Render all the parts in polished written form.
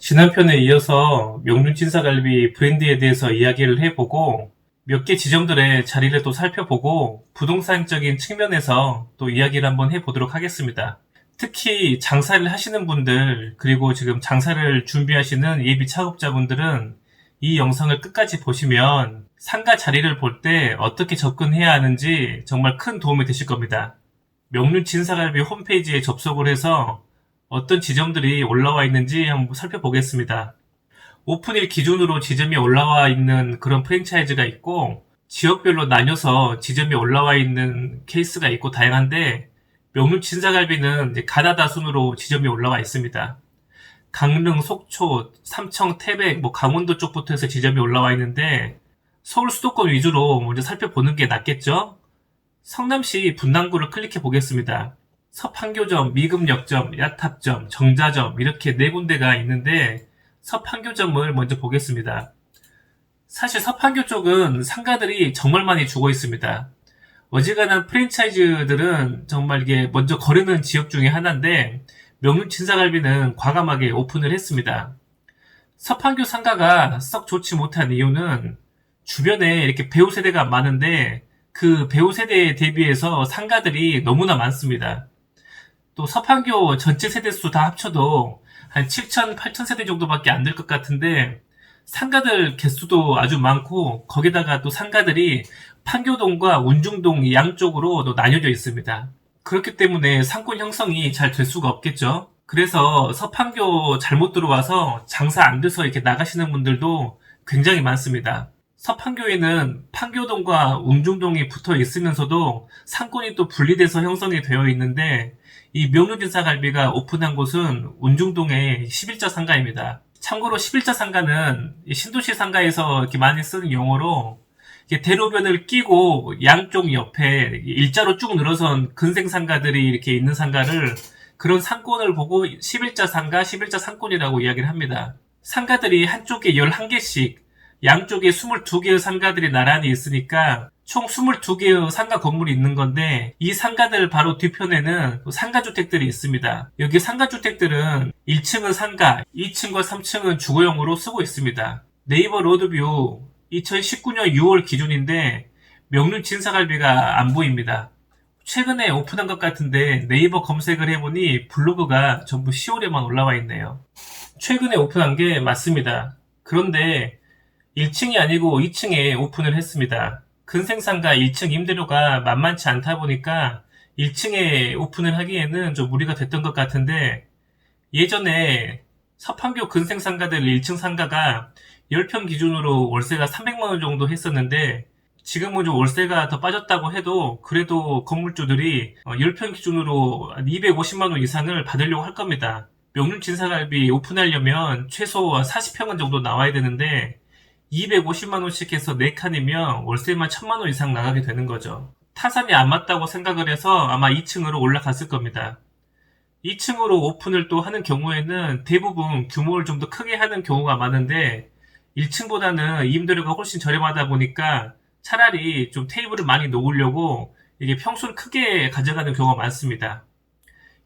지난 편에 이어서 명륜진사갈비 브랜드에 대해서 이야기를 해보고 몇 개 지점들의 자리를 또 살펴보고 부동산적인 측면에서 또 이야기를 한번 해보도록 하겠습니다. 특히 장사를 하시는 분들 그리고 지금 장사를 준비하시는 예비 창업자분들은 이 영상을 끝까지 보시면 상가 자리를 볼 때 어떻게 접근해야 하는지 정말 큰 도움이 되실 겁니다. 명륜진사갈비 홈페이지에 접속을 해서 어떤 지점들이 올라와 있는지 한번 살펴보겠습니다. 오픈일 기준으로 지점이 올라와 있는 그런 프랜차이즈가 있고 지역별로 나뉘어서 지점이 올라와 있는 케이스가 있고 다양한데 명륜진사갈비는 이제 가나다 순으로 지점이 올라와 있습니다. 강릉, 속초, 삼청, 태백, 강원도 쪽부터 해서 지점이 올라와 있는데 서울 수도권 위주로 먼저 살펴보는 게 낫겠죠? 성남시 분당구를 클릭해 보겠습니다. 서판교점, 미금역점, 야탑점, 정자점 이렇게 네 군데가 있는데 서판교점을 먼저 보겠습니다. 사실 서판교 쪽은 상가들이 정말 많이 죽어 있습니다. 어지간한 프랜차이즈들은 정말 이게 먼저 거르는 지역 중에 하나인데 명륜진사갈비는 과감하게 오픈을 했습니다. 서판교 상가가 썩 좋지 못한 이유는 주변에 이렇게 배우 세대가 많은데 그 배우 세대에 대비해서 상가들이 너무나 많습니다. 또 서판교 전체 세대수 다 합쳐도 한 7천, 8천 세대 정도밖에 안 될 것 같은데 상가들 개수도 아주 많고 거기다가 또 상가들이 판교동과 운중동 양쪽으로 또 나뉘어져 있습니다. 그렇기 때문에 상권 형성이 잘 될 수가 없겠죠. 그래서 서판교 잘못 들어와서 장사 안 돼서 이렇게 나가시는 분들도 굉장히 많습니다. 서판교에는 판교동과 웅중동이 붙어 있으면서도 상권이 또 분리돼서 형성이 되어 있는데 이 명륜진사갈비가 오픈한 곳은 운중동의 11자 상가입니다. 참고로 11자 상가는 신도시 상가에서 이렇게 많이 쓰는 용어로 대로변을 끼고 양쪽 옆에 일자로 쭉 늘어선 근생 상가들이 이렇게 있는 상가를 그런 상권을 보고 11자 상가, 11자 상권이라고 이야기를 합니다. 상가들이 한쪽에 11개씩 양쪽에 22개의 상가들이 나란히 있으니까 총 22개의 상가 건물이 있는 건데 이 상가들 바로 뒤편에는 상가주택들이 있습니다. 여기 상가주택들은 1층은 상가, 2층과 3층은 주거용으로 쓰고 있습니다. 네이버 로드뷰 2019년 6월 기준인데 명륜진사갈비가 안 보입니다. 최근에 오픈한 것 같은데 네이버 검색을 해보니 블로그가 전부 10월에만 올라와 있네요. 최근에 오픈한 게 맞습니다. 그런데 1층이 아니고 2층에 오픈을 했습니다. 근생상가 1층 임대료가 만만치 않다 보니까 1층에 오픈을 하기에는 좀 무리가 됐던 것 같은데 예전에 서판교 근생상가들 1층 상가가 10평 기준으로 월세가 300만원 정도 했었는데 지금은 좀 월세가 더 빠졌다고 해도 그래도 건물주들이 10평 기준으로 250만원 이상을 받으려고 할 겁니다. 명륜진사갈비 오픈하려면 최소 40평은 정도 나와야 되는데 250만원씩 해서 4칸이면 월세만 1000만원 이상 나가게 되는 거죠. 타산이 안 맞다고 생각을 해서 아마 2층으로 올라갔을 겁니다. 2층으로 오픈을 또 하는 경우에는 대부분 규모를 좀 더 크게 하는 경우가 많은데 1층보다는 임대료가 훨씬 저렴하다 보니까 차라리 좀 테이블을 많이 놓으려고 이게 평수를 크게 가져가는 경우가 많습니다.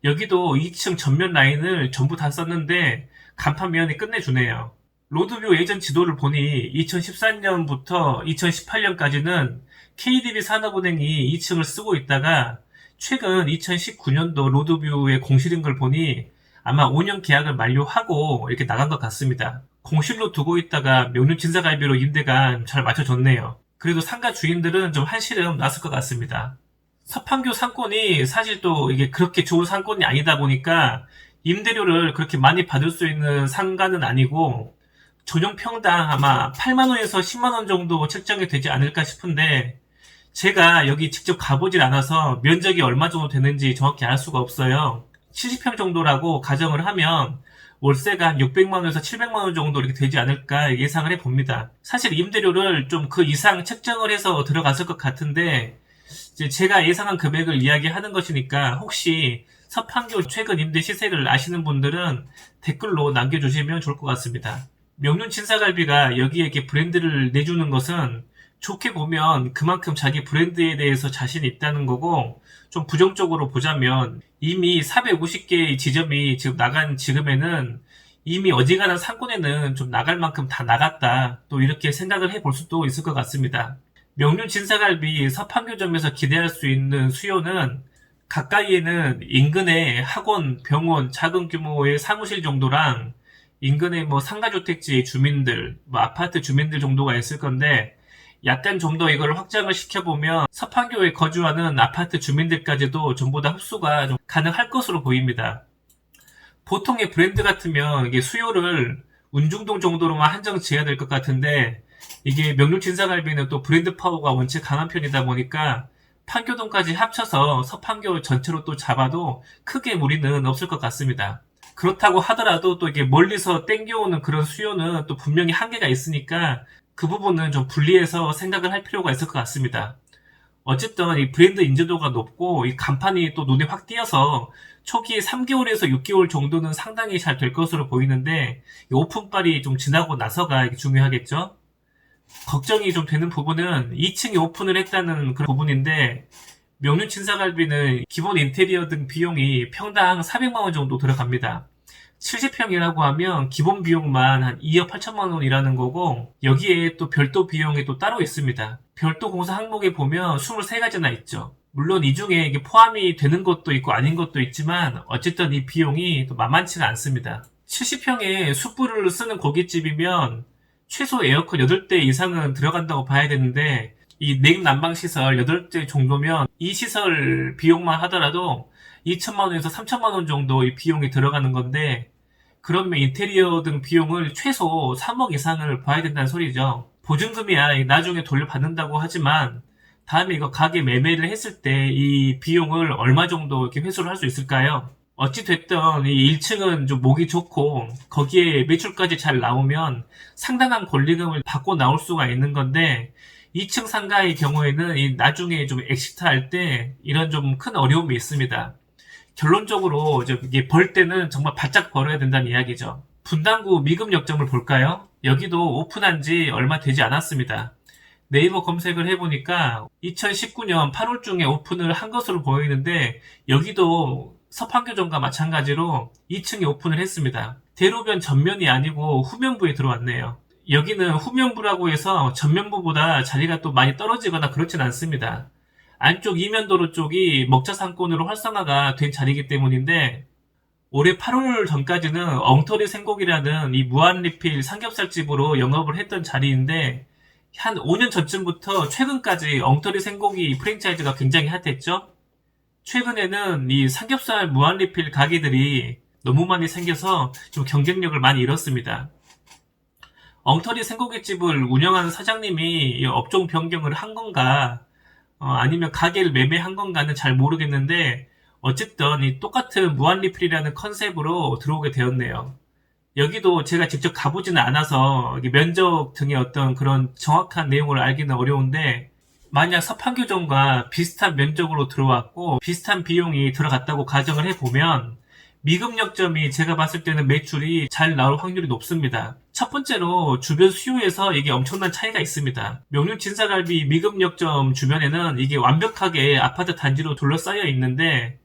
여기도 2층 전면 라인을 전부 다 썼는데 간판면이 끝내주네요. 로드뷰 예전 지도를 보니 2014년부터 2018년까지는 KDB 산업은행이 2층을 쓰고 있다가 최근 2019년도 로드뷰의 공실인 걸 보니 아마 5년 계약을 만료하고 이렇게 나간 것 같습니다. 공실로 두고 있다가 명륜진사갈비로 임대가 잘 맞춰줬네요. 그래도 상가 주인들은 좀 한시름 났을 것 같습니다. 서판교 상권이 사실 또 이게 그렇게 좋은 상권이 아니다 보니까 임대료를 그렇게 많이 받을 수 있는 상가는 아니고 전용평당 아마 8만원에서 10만원 정도 책정이 되지 않을까 싶은데 제가 여기 직접 가보질 않아서 면적이 얼마 정도 되는지 정확히 알 수가 없어요. 70평 정도라고 가정을 하면 월세가 한 600만원에서 700만원 정도 이렇게 되지 않을까 예상을 해봅니다. 사실 임대료를 좀 그 이상 책정을 해서 들어갔을 것 같은데 이제 제가 예상한 금액을 이야기하는 것이니까 혹시 서판교 최근 임대 시세를 아시는 분들은 댓글로 남겨주시면 좋을 것 같습니다. 명륜진사갈비가 여기에 이렇게 브랜드를 내주는 것은 좋게 보면 그만큼 자기 브랜드에 대해서 자신이 있다는 거고 좀 부정적으로 보자면 이미 450개의 지점이 지금 나간 지금에는 이미 어지간한 상권에는 좀 나갈 만큼 다 나갔다. 또 이렇게 생각을 해볼 수도 있을 것 같습니다. 명륜 진사갈비 서판교점에서 기대할 수 있는 수요는 가까이에는 인근의 학원, 병원, 작은 규모의 사무실 정도랑 인근의 뭐 상가주택지 주민들, 뭐 아파트 주민들 정도가 있을 건데 약간 좀 더 이걸 확장을 시켜보면 서판교에 거주하는 아파트 주민들까지도 전부 다 흡수가 좀 가능할 것으로 보입니다. 보통의 브랜드 같으면 이게 수요를 운중동 정도로만 한정 지어야 될 것 같은데 이게 명륜 진사갈비는 또 브랜드 파워가 원체 강한 편이다 보니까 판교동까지 합쳐서 서판교 전체로 또 잡아도 크게 무리는 없을 것 같습니다. 그렇다고 하더라도 또 이게 멀리서 땡겨오는 그런 수요는 또 분명히 한계가 있으니까 그 부분은 좀 분리해서 생각을 할 필요가 있을 것 같습니다. 어쨌든 이 브랜드 인지도가 높고 이 간판이 또 눈에 확 띄어서 초기에 3개월에서 6개월 정도는 상당히 잘 될 것으로 보이는데 이 오픈빨이 좀 지나고 나서가 중요하겠죠. 걱정이 좀 되는 부분은 2층에 오픈을 했다는 그런 부분인데 명륜 진사갈비는 기본 인테리어 등 비용이 평당 400만 원 정도 들어갑니다. 70평이라고 하면 기본 비용만 한 2억 8천만 원이라는 거고 여기에 또 별도 비용이 또 따로 있습니다. 별도 공사 항목에 보면 23가지나 있죠. 물론 이 중에 이게 포함이 되는 것도 있고 아닌 것도 있지만 어쨌든 이 비용이 또 만만치가 않습니다. 70평에 숯불을 쓰는 고깃집이면 최소 에어컨 8대 이상은 들어간다고 봐야 되는데 이 냉난방 시설 8대 정도면 이 시설 비용만 하더라도 2천만 원에서 3천만 원 정도 이 비용이 들어가는 건데 그러면 인테리어 등 비용을 최소 3억 이상을 봐야 된다는 소리죠. 보증금이야 나중에 돌려받는다고 하지만 다음에 이거 가게 매매를 했을 때 이 비용을 얼마 정도 이렇게 회수를 할 수 있을까요? 어찌됐든 이 1층은 좀 목이 좋고 거기에 매출까지 잘 나오면 상당한 권리금을 받고 나올 수가 있는 건데 2층 상가의 경우에는 이 나중에 좀 엑시트 할 때 이런 좀 큰 어려움이 있습니다. 결론적으로 이게 벌 때는 정말 바짝 벌어야 된다는 이야기죠. 분당구 미금역점을 볼까요? 여기도 오픈한 지 얼마 되지 않았습니다. 네이버 검색을 해보니까 2019년 8월중에 오픈을 한 것으로 보이는데 여기도 서판교점과 마찬가지로 2층에 오픈을 했습니다. 대로변 전면이 아니고 후면부에 들어왔네요. 여기는 후면부라고 해서 전면부보다 자리가 또 많이 떨어지거나 그렇진 않습니다. 안쪽 이면도로 쪽이 먹자 상권으로 활성화가 된 자리이기 때문인데 올해 8월 전까지는 엉터리 생고기라는 이 무한리필 삼겹살집으로 영업을 했던 자리인데 한 5년 전쯤부터 최근까지 엉터리 생고기 프랜차이즈가 굉장히 핫했죠. 최근에는 이 삼겹살 무한리필 가게들이 너무 많이 생겨서 좀 경쟁력을 많이 잃었습니다. 엉터리 생고기집을 운영하는 사장님이 업종 변경을 한 건가 아니면 가게를 매매한 건가는 잘 모르겠는데 어쨌든 이 똑같은 무한리필이라는 컨셉으로 들어오게 되었네요. 여기도 제가 직접 가보지는 않아서 면적 등의 어떤 그런 정확한 내용을 알기는 어려운데 만약 서판교점과 비슷한 면적으로 들어왔고 비슷한 비용이 들어갔다고 가정을 해보면 미금역점이 제가 봤을 때는 매출이 잘 나올 확률이 높습니다. 첫 번째로 주변 수요에서 이게 엄청난 차이가 있습니다. 명륜 진사갈비 미금역점 주변에는 이게 완벽하게 아파트 단지로 둘러싸여 있는데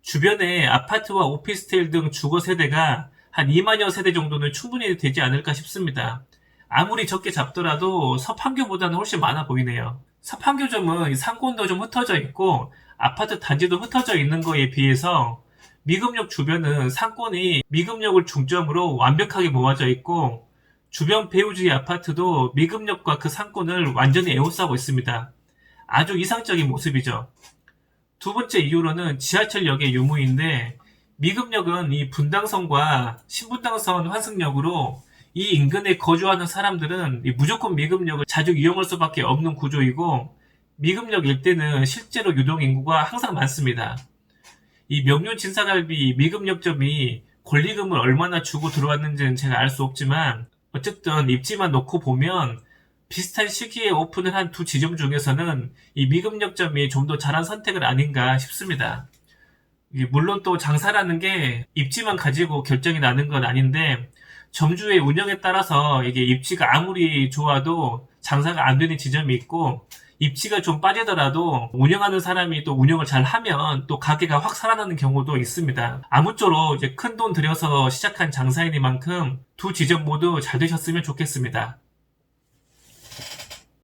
주변에 아파트와 오피스텔 등 주거 세대가 한 2만여 세대 정도는 충분히 되지 않을까 싶습니다. 아무리 적게 잡더라도 서판교보다는 훨씬 많아 보이네요. 서판교점은 상권도 좀 흩어져 있고 아파트 단지도 흩어져 있는 거에 비해서 미금역 주변은 상권이 미금역을 중점으로 완벽하게 모아져 있고 주변 배우주의 아파트도 미금역과 그 상권을 완전히 에워싸고 있습니다. 아주 이상적인 모습이죠. 두 번째 이유로는 지하철역의 유무인데 미금역은 이 분당선과 신분당선 환승역으로 이 인근에 거주하는 사람들은 무조건 미금역을 자주 이용할 수밖에 없는 구조이고 미금역 일대는 실제로 유동인구가 항상 많습니다. 이 명륜 진사갈비 미금역점이 권리금을 얼마나 주고 들어왔는지는 제가 알 수 없지만 어쨌든 입지만 놓고 보면 비슷한 시기에 오픈을 한 두 지점 중에서는 이 미금역점이 좀 더 잘한 선택은 아닌가 싶습니다. 물론 또 장사라는 게 입지만 가지고 결정이 나는 건 아닌데 점주의 운영에 따라서 이게 입지가 아무리 좋아도 장사가 안 되는 지점이 있고, 입지가 좀 빠지더라도 운영하는 사람이 또 운영을 잘 하면 또 가게가 확 살아나는 경우도 있습니다. 아무쪼록 이제 큰 돈 들여서 시작한 장사이니만큼 두 지점 모두 잘 되셨으면 좋겠습니다.